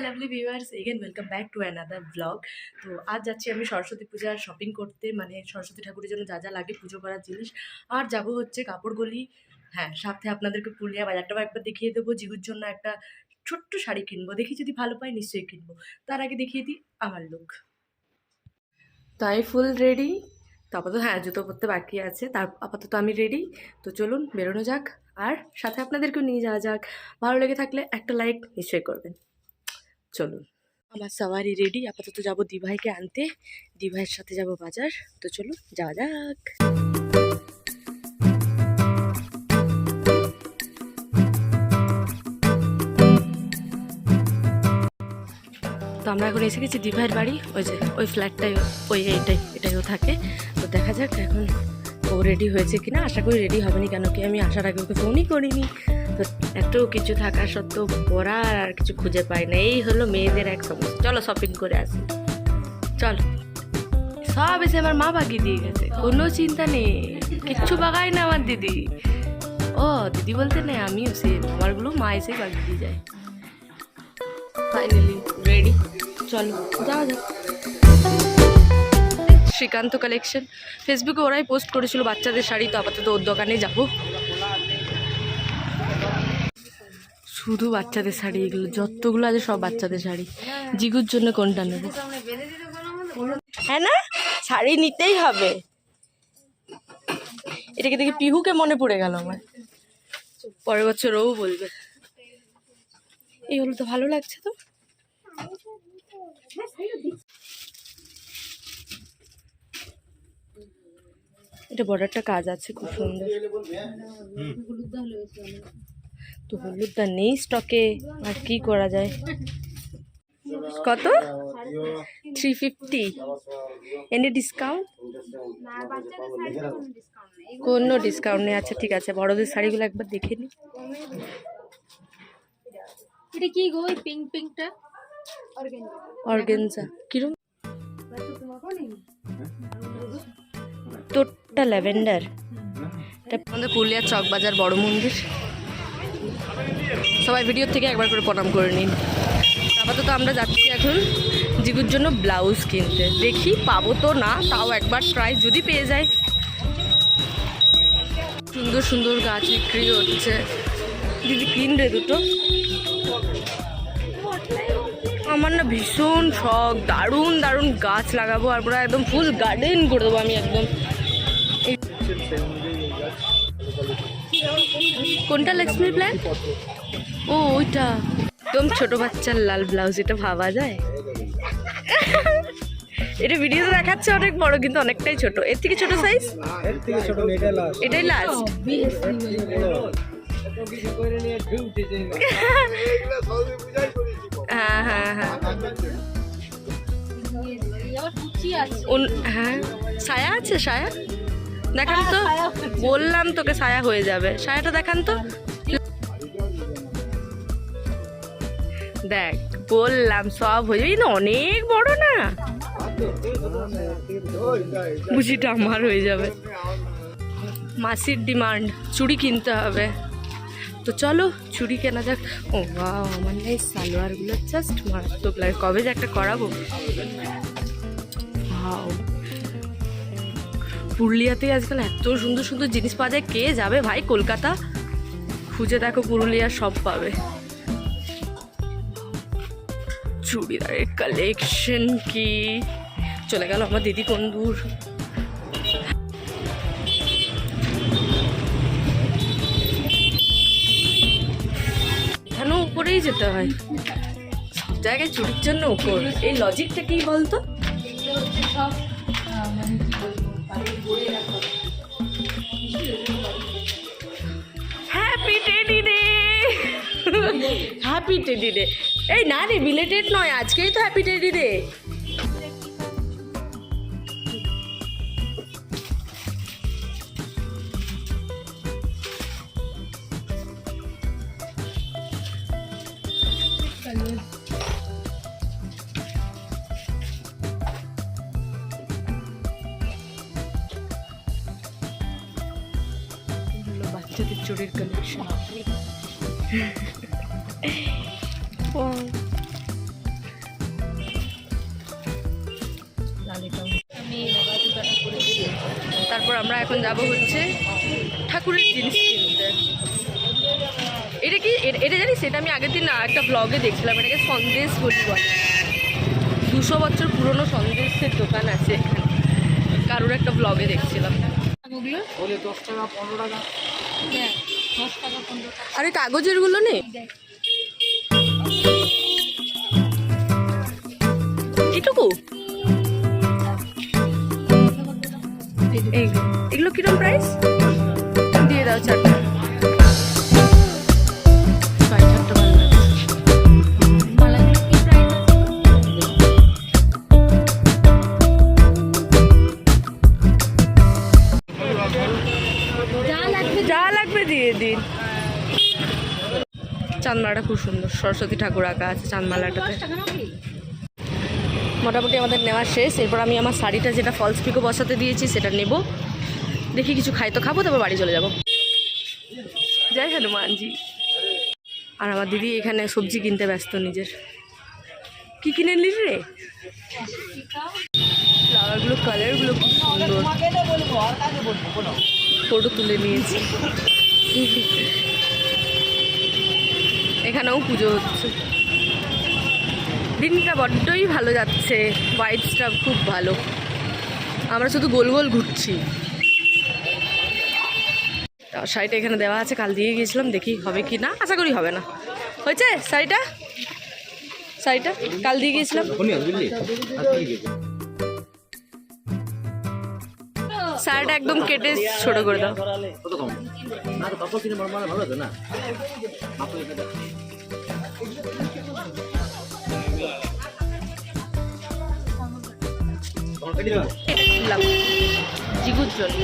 Lovely viewers, again welcome back to another blog. তো আজ যাচ্ছি আমি সরস্বতী পূজার শপিং করতে, মানে সরস্বতী ঠাকুরের জন্য যা যা লাগে পুজো করার জিনিস। আর যাব হচ্ছে কাপড়গলি। হ্যাঁ, সাথে আপনাদেরকে পুরুলিয়া বাজারটাও একবার দেখিয়ে দেবো। জিগুর জন্য একটা ছোট্ট শাড়ি কিনবো, দেখি যদি ভালো পাই নিশ্চয়ই কিনবো। তার আগে দেখিয়ে দিই আমার লুক। তাই ফুল রেডি। তো আপাতত হ্যাঁ, জুতো পরতে বাকি আছে, তার আপাতত আমি রেডি। তো চলুন বেরোনো যাক, আর সাথে আপনাদেরকেও নিয়ে যাওয়া যাক। ভালো লেগে থাকলে একটা লাইক নিশ্চয়ই করবেন। চলুন, আমার সবারই রেডি। আপাতত যাবো দিভাইকে আনতে, দিভাইয়ের সাথে যাব বাজার। তো চলুন যাওয়া যাক। তো আমরা এখন এসে গেছি দিভাইয়ের বাড়ি। ওই যে ওই ফ্ল্যাটটাই, ওই এটাইও থাকে। তো দেখা যাক এখন ও রেডি হয়েছে কিনা। আশা করি রেডি হবেনি, কেন কি আমি আসার আগে ওকে ফোনই করিনি। তো এত কিছু থাকা সত্ত্বেও পরার আর কিছু খুঁজে পাই না। এই হলো মেয়েদের এক সমস্যা। চলো শপিং করে আসি, চলো। সব এসে আমার মা বাগিয়ে দিয়ে গেছে, কোনো চিন্তা নেই, কিচ্ছু বাগায় না আমার দিদি। ও দিদি বলতে নেই, আমিও সেম, আমারগুলো মা এসে বাগিয়ে দিয়ে যায়। ফাইনালি রেডি, চলো যাওয়া যাক। শ্রীকান্ত কালেকশন, ফেসবুকে ওরাই পোস্ট করেছিল বাচ্চাদের শাড়ি। তো আপাতত ওর দোকানে যাব। শুধু বাচ্চাদের শাড়ি, এগুলো যতগুলো আছে সব বাচ্চাদের শাড়ি। জিগুর জন্য কোনটা নেব? হ্যাঁ না, শাড়ি নিতেই হবে। এটাকে দেখে পিহুকে মনে পড়ে গেল আমার। পরের বছর ও বলবে এইগুলো তো ভালো লাগছে। তো এটা বর্ডারটা কাজ আছে, খুব সুন্দর। তো হলুদটা নেই স্টকে, আর কি করা যায়। কত? 350। Any discount? কোনো ডিসকাউন্ট নেই। আচ্ছা ঠিক আছে, বড়দের শাড়িগুলো একবার দেখে নি। এটা কি গো, পিঙ্ক পিঙ্কটা? অর্গানজা কিরকম? তোরটা ল্যাভেন্ডার। এটা আমাদের পুরুলিয়ার চকবাজার বড় মন্দির। সবাই ভিডিও থেকে একবার করে প্রণাম করে নিন। আপাতত আমরা যাচ্ছি এখন জিগুর জন্য ব্লাউজ কিনতে। দেখি পাবো তো না, তাও একবার ট্রাই, যদি পেয়ে যায়। সুন্দর সুন্দর গাছ বিক্রি হচ্ছে। দিদি কিনবে দুটো? আমার না ভীষণ শখ, দারুণ দারুণ গাছ লাগাবো, আর পুরো একদম ফুল গার্ডেন করে দেবো আমি একদম। কোনটা লক্ষ্মী প্ল্যান? ও ওইটা একদম ছোট বাচ্চার লাল ব্লাউজ। এটা ভাবা যায়? এটা ভিডিওতে দেখাচ্ছে অনেক বড়, কিন্তু অনেকটাই ছোট। এর থেকে ছোট সাইজ? এটাই লাস্ট। হ্যাঁ হ্যাঁ হ্যাঁ হ্যাঁ, সায়া আছে? সায়া দেখান তো। বললাম তোকে সায়া হয়ে যাবে, সায়াটা দেখান তো। দেখ বললাম সব হয়ে যাবে, অনেক বড় না, বুঝিটা আমার হয়ে যাবে। মাসির ডিমান্ড, চুড়ি কিনতে হবে। তো চলো চুড়ি কেনা যাক। ও বাহ, আমার না এই সালোয়ারগুলো জাস্ট মারাত্মক লাগে। কবে যে একটা করাবো। পুরুলিয়াতে আজকাল এত সুন্দর সুন্দর জিনিস পাওয়া যায়, কে যাবে ভাই কলকাতা? খুঁজে দেখো, পুরুলিয়া সব পাবে। চুড়িদারের কালেকশন কি! চলে গেল আমার দিদি কোন দূর। এখানেও উপরেই যেতে হয়, সব জায়গায় চুরির জন্য উপর। এই লজিকটা কি বলতো? Happy teddy day, happy teddy day. এই না রে, বিলেটেড নয়, আজকেই তো হ্যাপি টেডি ডে। বাচ্চাদের চুড়ির কালেকশন। তারপর আমরা এখন যাব হচ্ছে ঠাকুরের জিনিস কিনতে। এটা কি এটা জানিস, এটা আমি আগের দিন একটা ব্লগে দেখছিলাম, এটাকে সন্দেশ বলি বলে। 200 বছর পুরনো সন্দেশের দোকান আছে এখানে, কারোর একটা ব্লগে দেখছিলাম। ওগুলো 10 টাকা 15 টাকা। দেখ 10 টাকা 15 টাকা। আরে কাগজের গুলো নেই, দেখ এটুকু এগুলো কিরকম প্রাইস? দিয়ে দাও 4টা। 4টা ভালো লাগছে। মালাগুলো কি প্রাইস আছে? যা লাগবে দিয়ে দিন। চাঁদমালাটা খুব সুন্দর, সরস্বতী ঠাকুর আঁকা আছে চাঁদমালাটাতে। 10 টাকা নাকি? মোটামুটি আমাদের নেওয়া শেষ। এরপর আমি আমার শাড়িটা যেটা ফলস পিকো বসাতে দিয়েছি সেটা নেব। দেখি কিছু খাই তো খাবো, তারপর বাড়ি চলে যাব। জয় হনুমানজি। আর আমার দিদি এখানে সবজি কিনতে ব্যস্ত নিজের। কি কিনে নিলি রে? ফ্লাওয়ারগুলো, কালারগুলো খুব সুন্দর। ফটো তুলে নিয়েছি। এখানেও পুজো হচ্ছে। দিনটা বড্ডই ভালো যাচ্ছে, ভাইবসটা খুব ভালো। আমরা শুধু গোল গোল ঘুরছি। শাড়িটা এখানে দেওয়া আছে, কাল দিয়ে গিয়েছিলাম, দেখি হবে কি না। আশা করি হবে না। হয়েছে শাড়িটা, শাড়িটা কাল দিয়ে গিয়েছিলাম। শাড়িটা একদম কেটে ছোট করে দাও। কত কম? না তো কাপড় কিনে ভালো হতো না। কিনলাম জিগুর জন্য।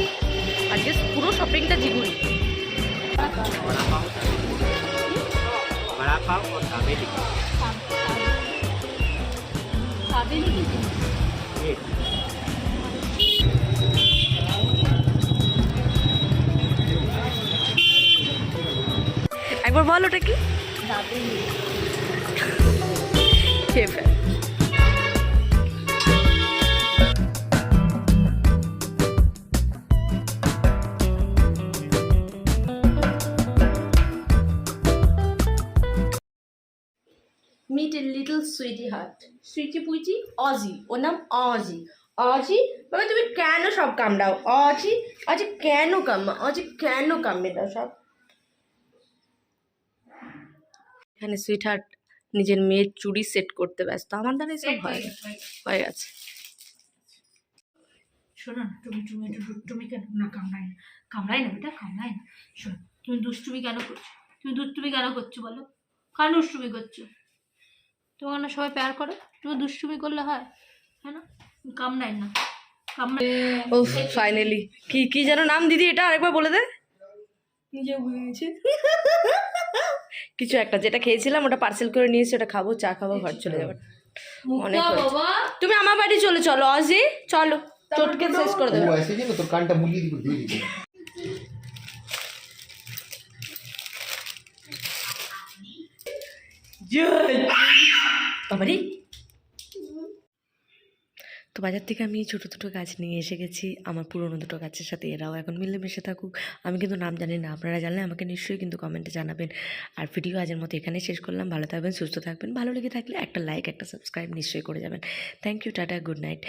আজকে পুরো শপিংটা জিগুর। बड़ा पाव और दाबेली। দাবেলি কি? একবার বল ওটা কি? দাবেলি। খেয়ে ফেল। Meet a little sweetie heart. Sweetie পুইটি অজি, ওর নাম অজি। অজি বাবা তুমি কেন সব কামড়াও? অজি অজি কেন অজি কেন কামড়ে দাও সব? এখানে সুইট হার্ট নিজের মেয়ের চুড়ি সেট করতে ব্যস্ত। আমার দ্বারা এসব হয়ে গেছে। শোনো না, তুমি একটু দুষ্টুমি কেন না? কামড়াই না বেটা, কামড়াই না। শোনো, তুমি দুষ্টুমি কেন করছো? বলো, কার দুষ্টুমি করছো? তোমার না সবাই প্যার করে, তুমি দুষ্টুমি করলে হয়? হ্যাঁ না, কামড়াই না, কামড়াই। ও ফাইনালি কি কি যেন নাম দিদি, এটা আরেকবার বলে দে। নিজে ভুলে গেছি। কিছু একটা যেটা খেয়েছিলাম ওটা পার্সেল করে নিয়েছি, ওটা খাবো, চা খাবো, ঘর চলে যাবো। অনেক বাবা তুমি আমার বাড়ি চলো অজি, চলো চটকে শেষ করে দেবো। ऐसे ही ना तो कांटा मुर्गी दी दे दी বাবারি। তো বাজার থেকে আমি ছোটো দুটো গাছ নিয়ে এসে গেছি। আমার পুরনো দুটো গাছের সাথে এরাও এখন মিলেমিশে থাকুক। আমি কিন্তু নাম জানি না, আপনারা জানলে আমাকে নিশ্চয়ই কিন্তু কমেন্টে জানাবেন। আর ভিডিও আজের মতো এখানেই শেষ করলাম। ভালো থাকবেন, সুস্থ থাকবেন। ভালো লেগে থাকলে একটা লাইক, একটা সাবস্ক্রাইব নিশ্চয়ই করে যাবেন। Thank you, tata, good night.